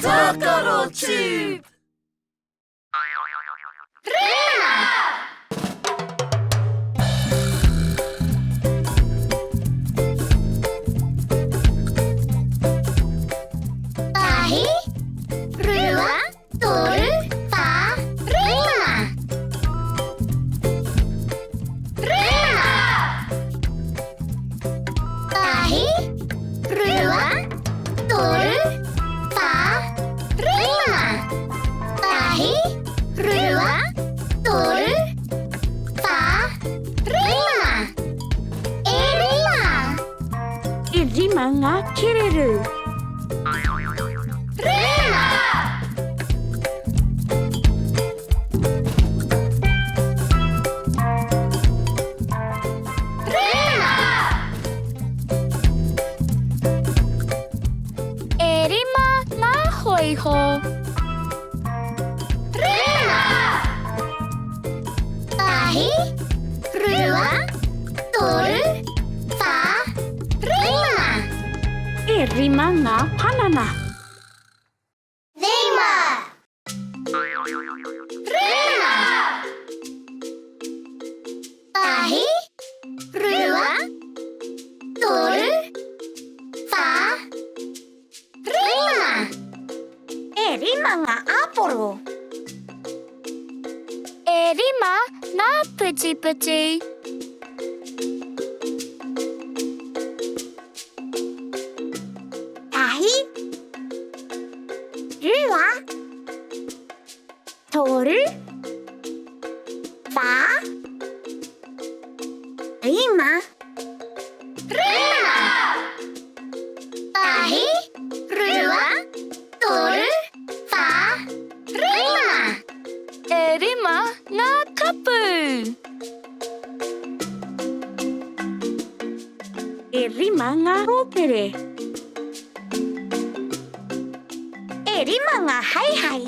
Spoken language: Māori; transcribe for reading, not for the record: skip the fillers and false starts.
Takaro Tube! Tahi, rua, toru, fa, rima. Rima. Tahi, rua, toru, fa, rima. Tahi, rua, toru, fa, rima. Rima. Rima nga kireru. Rima. Rima. Rima nga hoiho. Rima. Tahi, rua, toru, fa, rima. Rima nga panana. Rima. Rima. Tahi, rua, toru, fa, rima. Rima nga aporo. Rima nga puchi-puchi. Tahi, rua, toru, fa, rima. Rima. Tahi, rua, toru, fa, rima. Rima nga kapu. Rima nga opere. Rima nga hai-hai.